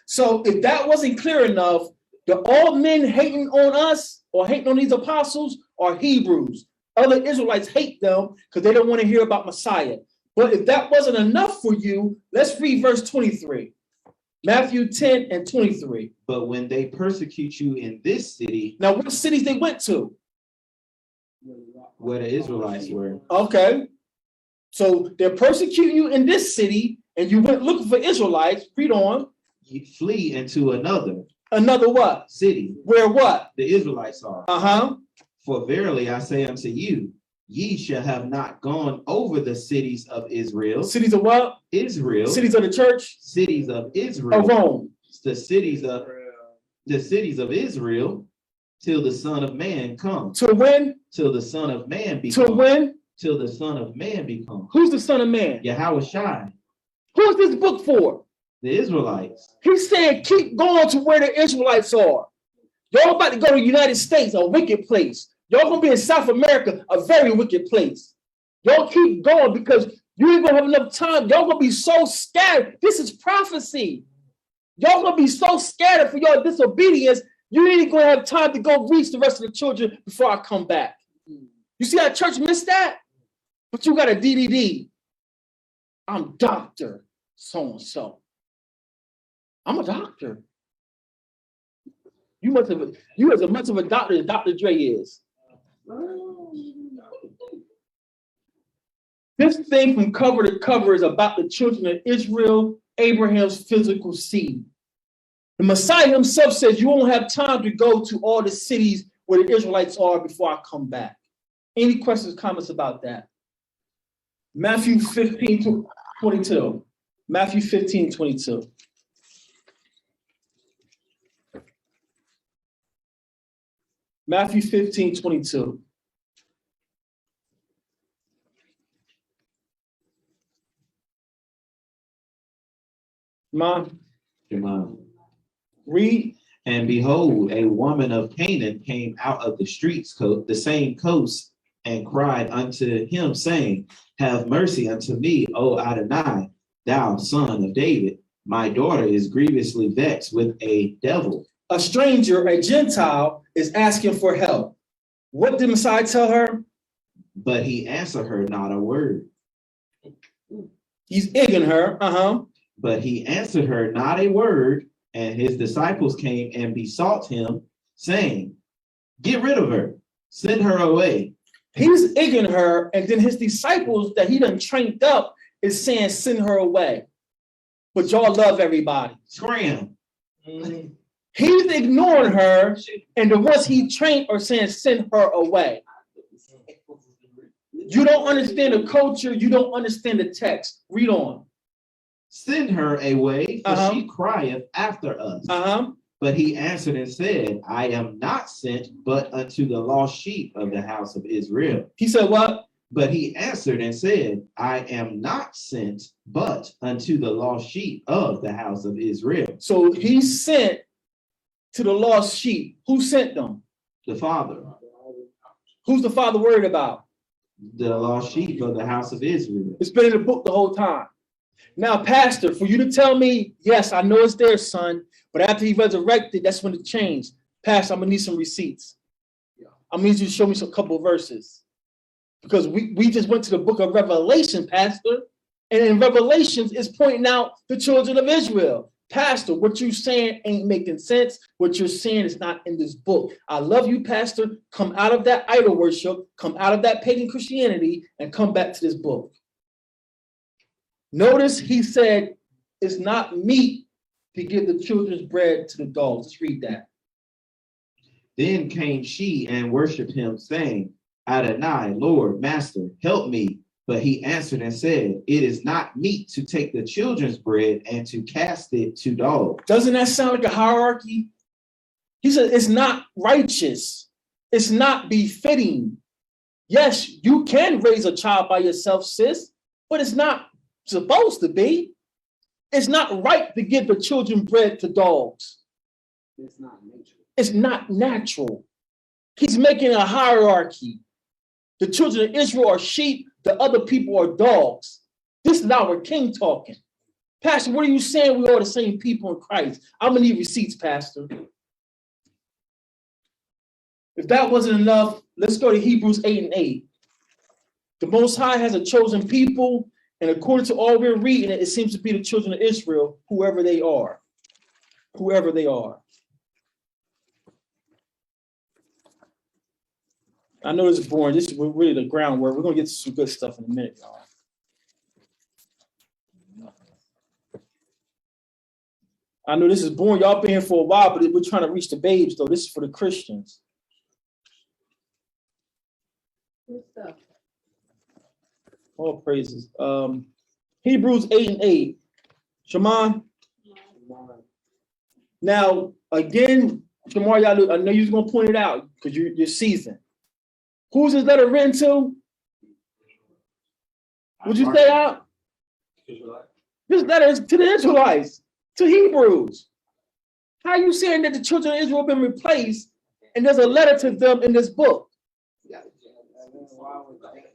So if that wasn't clear enough, all men hating on us or hating on these apostles are Hebrews. Other Israelites hate them because they don't want to hear about Messiah. But if that wasn't enough for you, let's read verse 23. Matthew 10 and 23. But when they persecute you in this city. Now, what cities they went to? Where the Israelites were. Okay. So they're persecuting you in this city, and you went looking for Israelites. Read on. You flee into another. Another what? City. Where what? The Israelites are. For verily I say unto you, ye shall have not gone over the cities of Israel. Cities of what? Israel. Cities of the church? Cities of Israel. Of Rome. The cities of Israel, till the Son of Man come. Till when? Till the Son of Man become. Till when? Till the Son of Man become. Who's the Son of Man? Yahweh Shai. Who's this book for? The Israelites. He's saying keep going to where the Israelites are. Y'all about to go to the United States, a wicked place. Y'all gonna be in South America, a very wicked place. Y'all keep going because you ain't gonna have enough time. Y'all gonna be so scattered. This is prophecy. Y'all gonna be so scattered for your disobedience. You ain't gonna have time to go reach the rest of the children before I come back. You see how church missed that? But you got a DDD. I'm Dr. So-and-so. I'm a doctor. You as much of a doctor as Dr. Dre is. This thing from cover to cover is about the children of Israel, Abraham's physical seed. The Messiah himself says you won't have time to go to all the cities where the Israelites are before I come back. Any questions, comments about that? Matthew 15, 22. Matthew 15, 22. Matthew 15, 22. Mom. Read. And behold, a woman of Canaan came out of the streets, the same coast, and cried unto him, saying, have mercy unto me, O Adonai, thou son of David. My daughter is grievously vexed with a devil. A stranger, a Gentile, is asking for help. What did Messiah tell her? But he answered her not a word. He's egging her. But he answered her not a word, and his disciples came and besought him, saying, get rid of her, send her away. He's egging her, and then his disciples that he done trained up is saying, send her away. But y'all love everybody. Scram. He's ignoring her, and the ones he trained are saying, send her away. You don't understand the culture. You don't understand the text. Read on. Send her away, for she crieth after us. But he answered and said, I am not sent, but unto the lost sheep of the house of Israel. He said what? But he answered and said, I am not sent, but unto the lost sheep of the house of Israel. So he sent to the lost sheep. Who sent them? The Father. Who's the Father worried about? The lost sheep of the house of Israel. It's been in the book the whole time. Now, Pastor, for you to tell me, yes, I know it's there, son, but after he resurrected, that's when it changed. Pastor, I'm going to need some receipts. I'm going to need you to show me some couple of verses. Because we just went to the book of Revelation, Pastor, and in Revelations, it's pointing out the children of Israel. Pastor, what you're saying ain't making sense. What you're saying is not in this book. I love you, Pastor. Come out of that idol worship, come out of that pagan Christianity, and come back to this book. Notice he said, it's not meat to give the children's bread to the dogs. Let's read that. Then came she and worshipped him, saying, Adonai, Lord, Master, help me. But he answered and said, it is not meet to take the children's bread and to cast it to dogs. Doesn't that sound like a hierarchy? He said, it's not righteous. It's not befitting. Yes, you can raise a child by yourself, sis, but it's not supposed to be. It's not right to give the children bread to dogs. It's not natural. It's not natural. He's making a hierarchy. The children of Israel are sheep. The other people are dogs. This is our king talking. Pastor, what are you saying? We are the same people in Christ. I'm going to need receipts, Pastor. If that wasn't enough, let's go to Hebrews 8:8. The Most High has a chosen people, and according to all we're reading, it seems to be the children of Israel, whoever they are. Whoever they are. I know this is boring. This is really the groundwork. We're going to get to some good stuff in a minute, y'all. I know this is boring. Y'all been here for a while, but we're trying to reach the babes, though. This is for the Christians. Good stuff. All praises. Hebrews 8:8. Shaman. Now, again, Shamar, I know you're going to point it out because you're seasoned. Who's this letter written to? Would you say out? This letter is to the Israelites, to Hebrews. How are you saying that the children of Israel have been replaced and there's a letter to them in this book?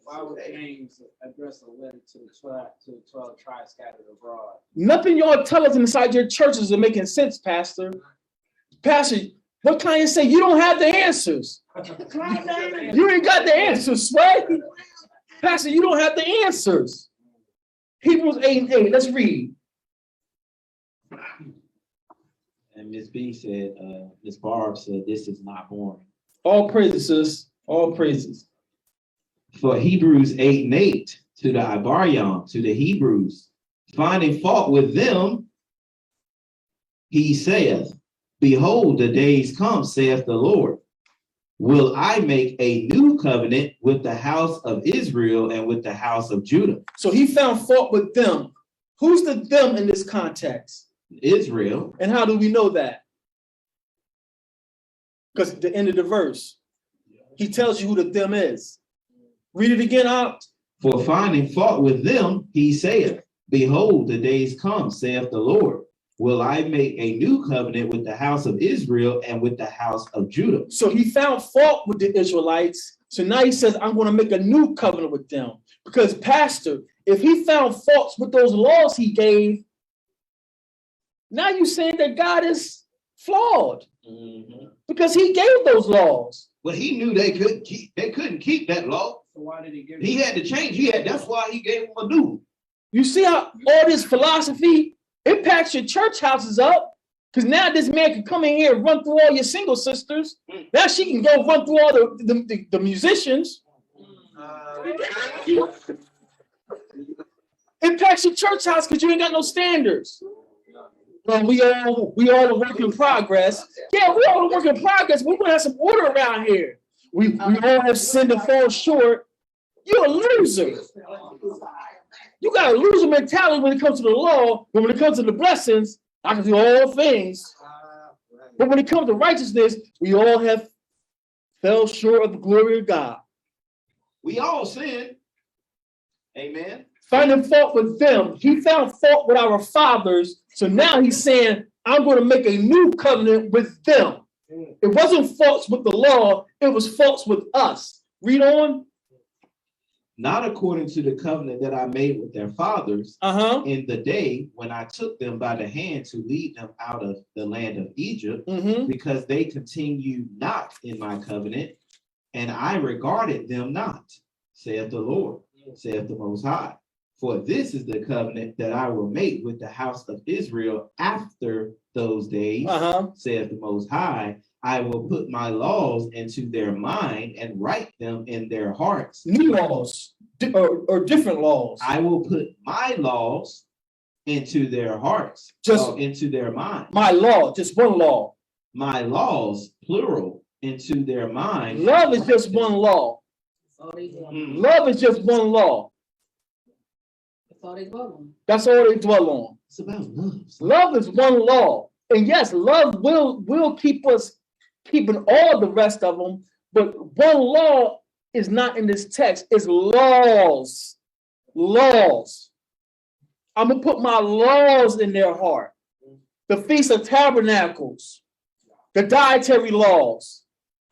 Why would James address a letter to the 12 tribes scattered abroad? Nothing y'all tell us inside your churches are making sense, Pastor. Pastor, what can I say? You don't have the answers. You ain't got the answers, right? Pastor, you don't have the answers. Hebrews 8:8. Let's read. And Miss B said, Miss Barb said, this is not boring. All praises, sis. All praises. For Hebrews 8:8, to the Ibaryon, to the Hebrews, finding fault with them, he saith, behold, the days come, saith the Lord. Will I make a new covenant with the house of Israel and with the house of Judah? So he found fault with them. Who's the them in this context? Israel. And how do we know that? Because at the end of the verse, he tells you who the them is. Read it again out. For finding fault with them, he saith, behold, the days come, saith the Lord. Will I make a new covenant with the house of Israel and with the house of Judah? So he found fault with the Israelites. So now he says, I'm going to make a new covenant with them. Because, Pastor, if he found faults with those laws he gave, now you're saying that God is flawed. Mm-hmm. Because he gave those laws. Well, he knew they couldn't keep that law. So why did he give He had to change. That's why he gave them a new. You see how all this philosophy impacts your church houses up? Because now this man can come in here and run through all your single sisters. Now she can go run through all the musicians. Impacts your church house because you ain't got no standards. Well, we all a work in progress. Yeah, we all a work in progress. We're gonna have some order around here. We all have sinned and fall short. You're a loser. You got a loser mentality when it comes to the law, but when it comes to the blessings, I can do all things. But when it comes to righteousness, we all have fell short of the glory of God. We all sin. Amen. Finding fault with them. He found fault with our fathers. So now he's saying, I'm going to make a new covenant with them. It wasn't faults with the law. It was faults with us. Read on. Not according to the covenant that I made with their fathers in the day when I took them by the hand to lead them out of the land of Egypt, because they continued not in my covenant, and I regarded them not, saith the Lord, saith the Most High. For this is the covenant that I will make with the house of Israel after those days, saith the Most High. I will put my laws into their mind and write them in their hearts. New laws or different laws. I will put my laws into their hearts, just into their mind. My law, just one law. My laws, plural, into their mind. Love is just one law. Love is just one law. That's all they dwell on. That's all they dwell on. It's about love. Love is one law. And yes, love will keep us keeping all the rest of them, but one law is not in this text. It's laws. Laws. I'm going to put my laws in their heart. The Feast of Tabernacles, the dietary laws.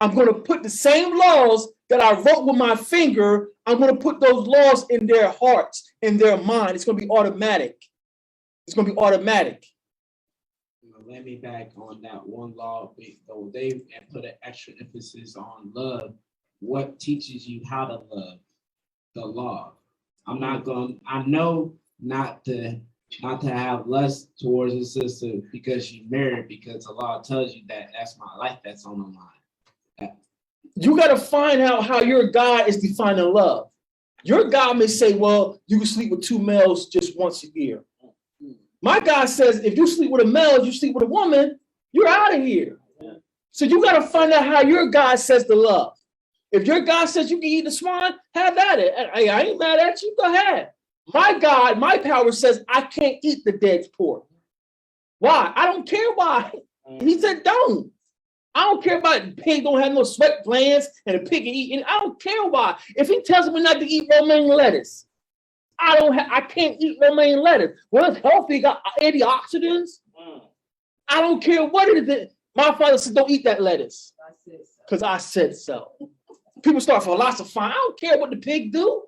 I'm going to put the same laws that I wrote with my finger. I'm going to put those laws in their hearts, in their mind. It's going to be automatic. It's going to be automatic. Let me back on that one law, though they put an extra emphasis on love. What teaches you how to love? The law. I know not to have lust towards a sister because she's married, because the law tells you that that's my life that's on the line. You got to find out how your God is defining love. Your God may say, well, you can sleep with two males just once a year. My God says, if you sleep with a male, you sleep with a woman, you're out of here. Yeah. So you got to find out how your God says to love. If your God says you can eat the swine, have at it. I ain't mad at you. Go ahead. My God, my power says I can't eat the dead pork. Why? I don't care why. He said don't. I don't care about the pig don't have no sweat glands and the pig can eat. I don't care why. If he tells me not to eat romaine lettuce, I can't eat romaine lettuce. Well, it's healthy, got antioxidants. I don't care what it is. My father said, don't eat that lettuce. Because I said so. People start philosophizing. I don't care what the pig do.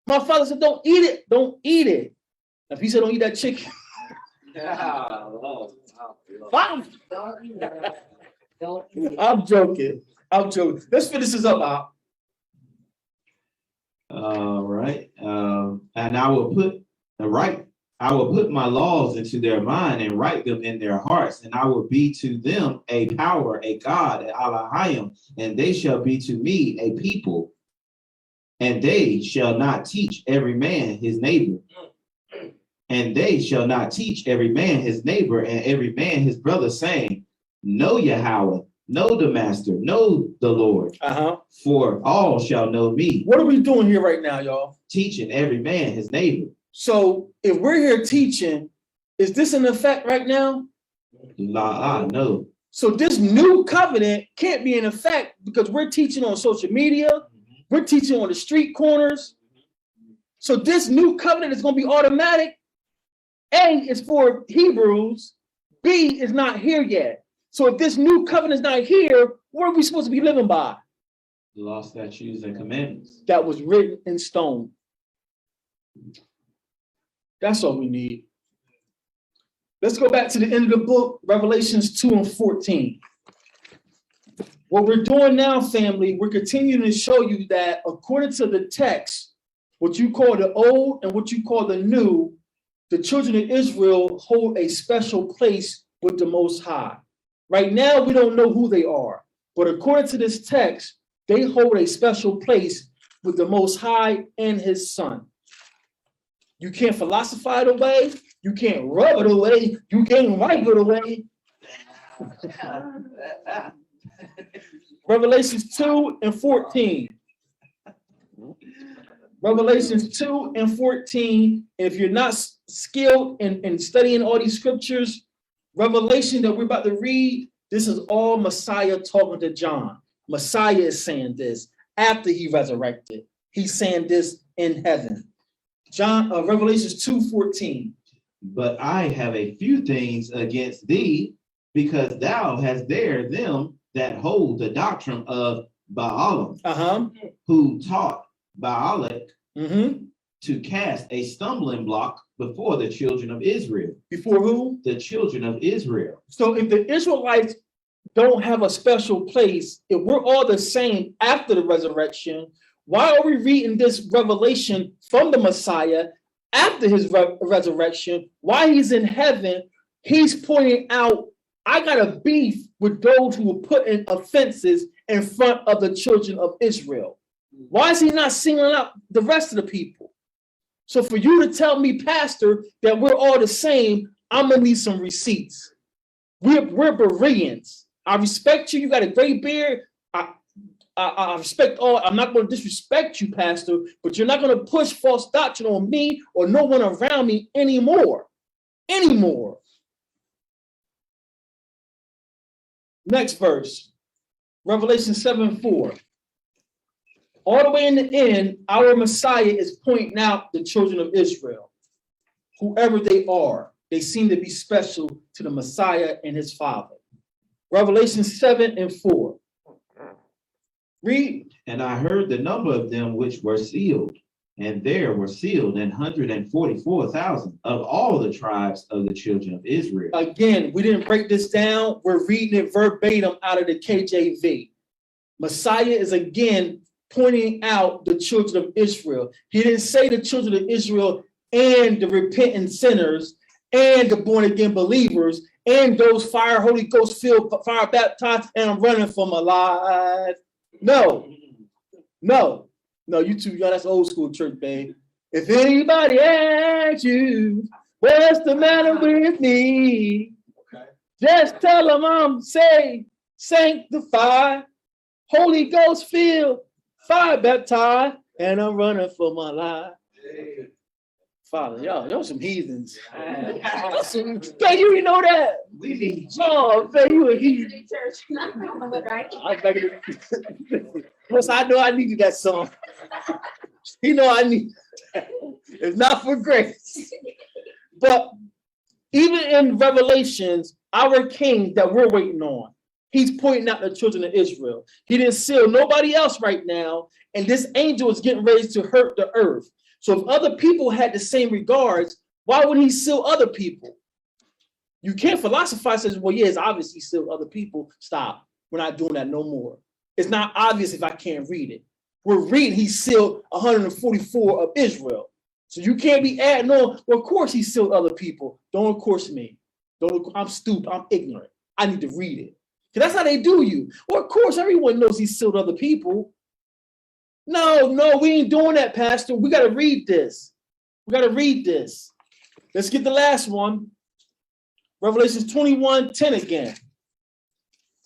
My father said, don't eat it. Don't eat it. If he said, don't eat that chicken. I'm joking. Let's finish this up, Al. All right. And I will put my laws into their mind and write them in their hearts, and I will be to them a power, a God, Elohim, and they shall be to me a people, and they shall not teach every man his neighbor. And they shall not teach every man his neighbor and every man his brother, saying, know Yahweh, know the Master, know the Lord, for all shall know me. What are we doing here right now, y'all? Teaching every man his neighbor. So if we're here teaching, is this in effect right now? No. So this new covenant can't be in effect because we're teaching on social media. We're teaching on the street corners. So this new covenant is going to be automatic. A is for Hebrews. B is not here yet. So if this new covenant is not here, what are we supposed to be living by? The law, statutes, and commandments. That was written in stone. That's all we need. Let's go back to the end of the book, Revelations 2 and 14. What we're doing now, family, we're continuing to show you that according to the text, what you call the old and what you call the new, the children of Israel hold a special place with the Most High. Right now, we don't know who they are, but according to this text, they hold a special place with the Most High and his Son. You can't philosophize it away. You can't rub it away. You can't wipe it away. Revelations 2 and 14. Revelations 2 and 14. If you're not skilled in studying all these scriptures, Revelation that we're about to read, this is all Messiah talking to John. Messiah is saying this after he resurrected. He's saying this in heaven. Revelations 2:14. But I have a few things against thee, because thou hast there them that hold the doctrine of Balaam, who taught Balak to cast a stumbling block before the children of Israel. Before who? The children of Israel. So if the Israelites don't have a special place, if we're all the same after the resurrection, why are we reading this revelation from the Messiah after his resurrection? Why he's in heaven, he's pointing out, I got a beef with those who were putting offenses in front of the children of Israel. Why is he not singling out the rest of the people? So for you to tell me, Pastor, that we're all the same, I'm gonna need some receipts. We're Bereans. I respect you. You got a great beard. I respect all. I'm not going to disrespect you, Pastor, but you're not going to push false doctrine on me or no one around me anymore. Next verse, Revelation 7:4. All the way in the end, our Messiah is pointing out the children of Israel. Whoever they are, they seem to be special to the Messiah and his Father. Revelation 7:4. Read. And I heard the number of them which were sealed, and there were sealed 144,000 of all the tribes of the children of Israel. Again, we didn't break this down. We're reading it verbatim out of the KJV. Messiah is again pointing out the children of Israel. He didn't say the children of Israel and the repentant sinners and the born again believers and those Holy Ghost filled, fire baptized, and I'm running for my life. No, you too young. That's old school church, babe. If anybody asks you, what's the matter with me? Okay. Just tell them I'm saved, sanctified, Holy Ghost filled, fire baptized, and I'm running for my life. Father, y'all some heathens. Babe, you didn't know that? We need Oh, babe, you a heathen. Church, not right. Plus, I know I needed that song. You know I need that. It's not for grace. But even in Revelations, our king that we're waiting on, he's pointing out the children of Israel. He didn't seal nobody else right now, and this angel is getting ready to hurt the earth. So if other people had the same regards, why would he seal other people? You can't philosophize and say, well, yeah, it's obvious he sealed other people. Stop. We're not doing that no more. It's not obvious if I can't read it. We're reading he sealed 144 of Israel. So you can't be adding on, well, of course he sealed other people. Don't of course me. I'm stupid. I'm ignorant. I need to read it. Because that's how they do you. Well, of course, everyone knows he sealed other people. No, we ain't doing that, Pastor. We got to read this. Let's get the last one. Revelation 21:10 again.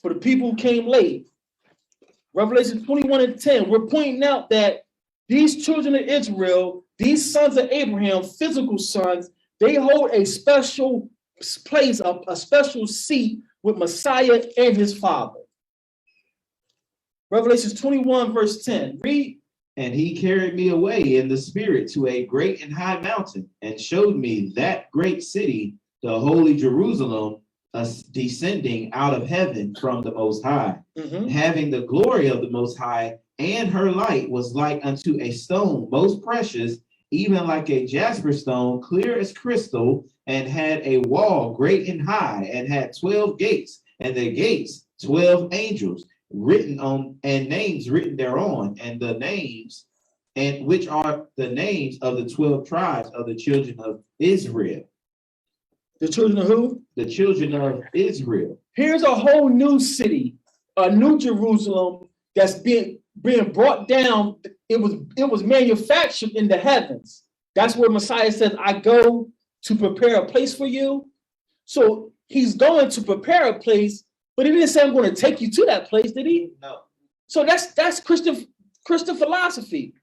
For the people who came late. Revelation 21:10. We're pointing out that these children of Israel, these sons of Abraham, physical sons, they hold a special place, a special seat with Messiah and his father. Revelation 21:10. Read. And he carried me away in the spirit to a great and high mountain, and showed me that great city, the holy Jerusalem, descending out of heaven from the Most High, having the glory of the Most High, and her light was like unto a stone most precious, even like a jasper stone, clear as crystal, and had a wall great and high, and had 12 gates, and the gates 12 angels written on, and names written thereon, and the names, and which are the names of the 12 tribes of the children of Israel. The children of who? The children of Israel. Here's a whole new city, a new Jerusalem that's being brought down. It was manufactured in the heavens. That's where Messiah said, I go to prepare a place for you. So he's going to prepare a place, but he didn't say I'm going to take you to that place, did he? No. So that's Christian philosophy.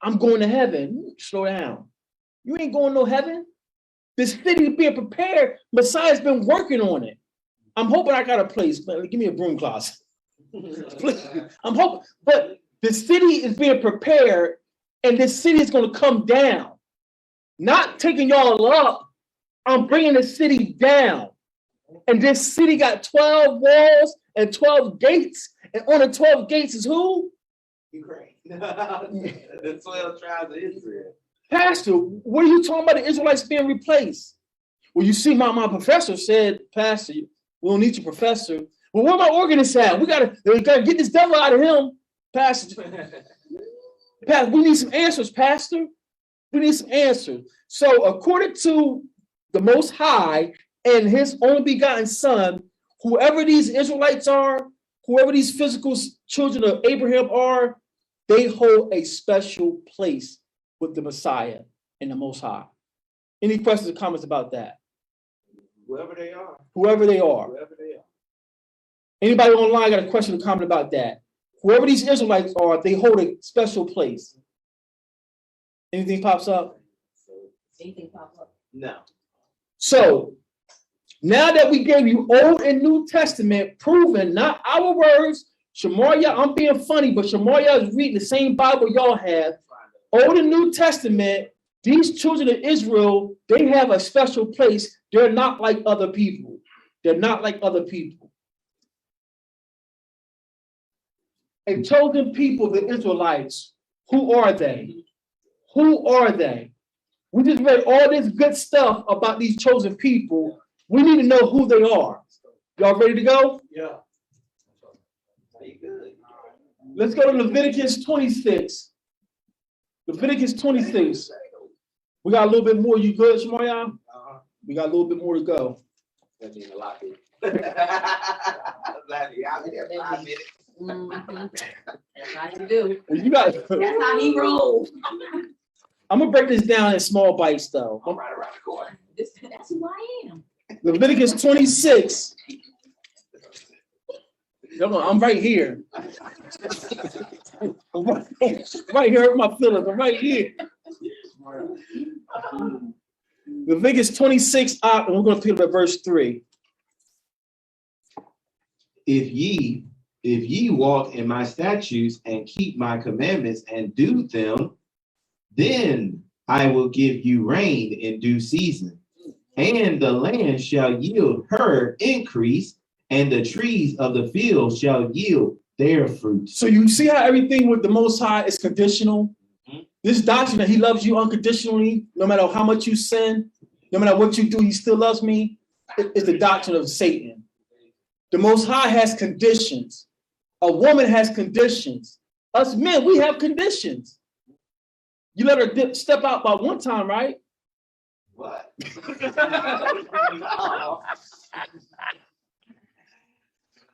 I'm going to heaven. Slow down. You ain't going to heaven. This city is being prepared. Messiah's been working on it. I'm hoping I got a place. Give me a broom closet. I'm hoping, but the city is being prepared, and this city is going to come down. Not taking y'all up. I'm bringing the city down. And this city got 12 walls and 12 gates. And on the 12 gates is who? Ukraine. The 12 tribes of Israel. Pastor, what are you talking about the Israelites being replaced? Well, you see, my professor said, Pastor, we don't need your professor. Well, where my organist at? We gotta get this devil out of him, Pastor. We need some answers, Pastor. We need some answers. So according to the Most High and his only begotten son, whoever these Israelites are, whoever these physical children of Abraham are, they hold a special place with the Messiah and the Most High. Any questions or comments about that? Whoever they are. Whoever they are. Whoever they are. Anybody online got a question or comment about that? Whoever these Israelites are, they hold a special place. Anything pops up? Anything pop up? No. So now that we gave you Old and New Testament, proven, not our words, Shamaria, I'm being funny, but Shamaria is reading the same Bible y'all have. Old and New Testament, these children of Israel, they have a special place. They're not like other people. They're not like other people. A chosen people, the Israelites, who are they? Who are they? We just read all this good stuff about these chosen people. We need to know who they are. Y'all ready to go? Yeah. Good. Let's go to Leviticus 26. Leviticus 26. We got a little bit more. You good, Shemaya? We got a little bit more to go. That means a lot. That's how you do. Well, you got. That's how he rolls. I'm gonna break this down in small bites, though. I'm right around the corner. That's who I am. Leviticus 26. I'm right here. Right here with my feelings. I'm right here. Leviticus 26, and we're going to pick up at verse 3. If ye walk in my statutes and keep my commandments and do them, then I will give you rain in due season, and the land shall yield her increase, and the trees of the field shall yield their fruit. So you see how everything with the Most High is conditional? Mm-hmm. This doctrine that he loves you unconditionally, no matter how much you sin, no matter what you do, he still loves me, is the doctrine of Satan. The Most High has conditions. A woman has conditions. Us men, we have conditions. You let her step out by one time, right? What?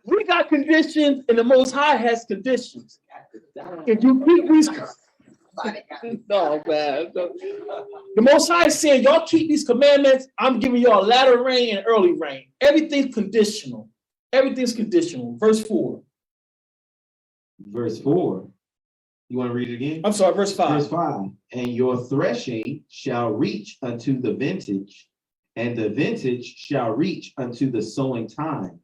We got conditions, and the Most High has conditions. If you keep these, no, man. The Most High is saying, y'all keep these commandments. I'm giving y'all latter rain and early rain. Everything's conditional. Everything's conditional. Verse 4. Verse 4. You want to read it again? I'm sorry, verse 5. Verse 5. And your threshing shall reach unto the vintage, and the vintage shall reach unto the sowing time.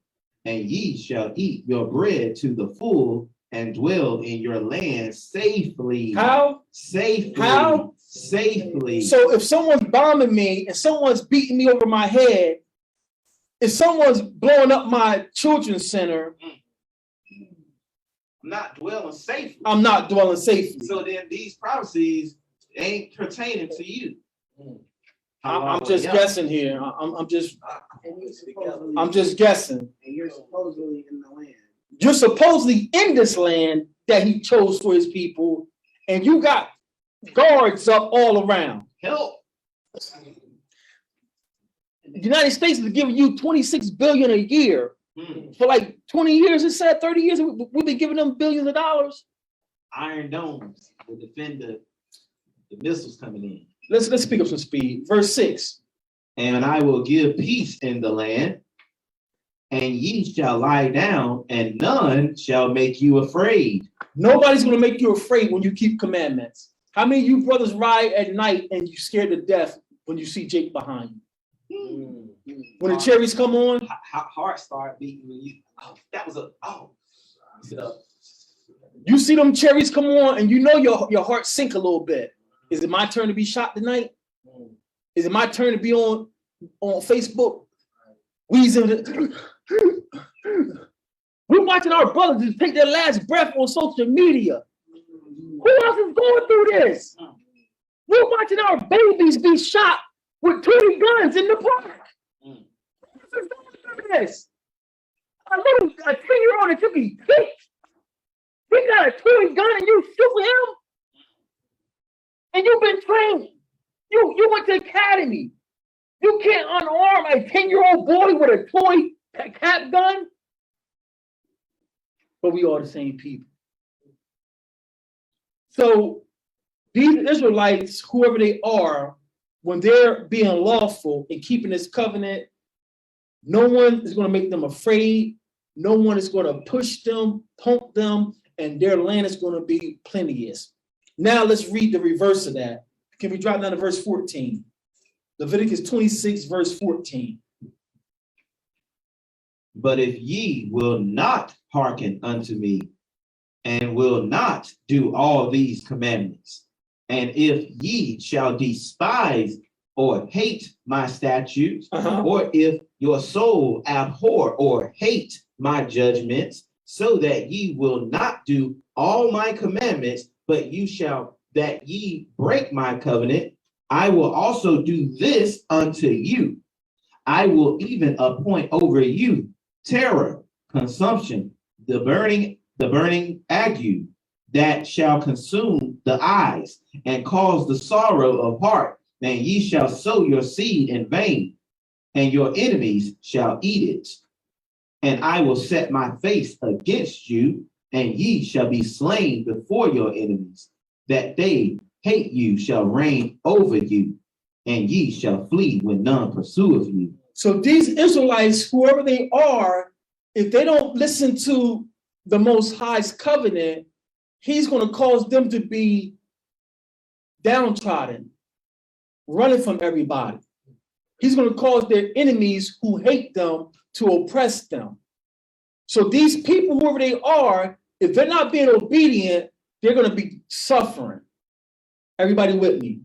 And ye shall eat your bread to the full and dwell in your land safely. How? Safely. How? Safely. So if someone's bombing me and someone's beating me over my head, if someone's blowing up my children's center, I'm not dwelling safely. I'm not dwelling safely. So then these prophecies ain't pertaining to you. I'm just guessing here. I'm just guessing. And you're supposedly in the land. You're supposedly in this land that he chose for his people, and you got guards up all around. Help. The United States is giving you $26 billion a year. For like 20 years, it said 30 years, we've been giving them billions of dollars. Iron domes will defend the missiles coming in. Let's pick up some speed. Verse 6. And I will give peace in the land, and ye shall lie down, and none shall make you afraid. Nobody's going to make you afraid when you keep commandments. How many of you brothers ride at night and you scared to death when you see Jake behind you? When the cherries come on? Heart start beating when you, You see them cherries come on and you know your heart sink a little bit. Is it my turn to be shot tonight? Is it my turn to be on Facebook? Wheezing. We're watching our brothers just take their last breath on social media. Who else is going through this? We're watching our babies be shot with 20 guns in the park. Who else is going through this? A 10-year-old that you can kick. He got a toy gun and you shoot him? And you've been trained. You went to academy. You can't unarm a 10-year-old boy with a toy cap gun. But we are the same people. So these Israelites, whoever they are, when they're being lawful and keeping this covenant, no one is going to make them afraid. No one is going to push them, pump them, and their land is going to be plenteous. Now let's read the reverse of that. Can we drop down to verse 14? Leviticus 26, verse 14. But if ye will not hearken unto me, and will not do all these commandments, and if ye shall despise or hate my statutes, or if your soul abhor or hate my judgments, so that ye will not do all my commandments, but you shall that ye break my covenant, I will also do this unto you. I will even appoint over you terror, consumption, the burning ague that shall consume the eyes and cause the sorrow of heart. And ye shall sow your seed in vain, and your enemies shall eat it. And I will set my face against you, and ye shall be slain before your enemies, that they hate you shall reign over you, and ye shall flee when none pursueth you. So these Israelites, whoever they are, if they don't listen to the Most High's covenant, he's going to cause them to be downtrodden, running from everybody. He's going to cause their enemies who hate them to oppress them. So these people, whoever they are, if they're not being obedient, they're going to be suffering. Everybody with me?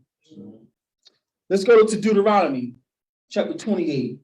Let's go to Deuteronomy chapter 28.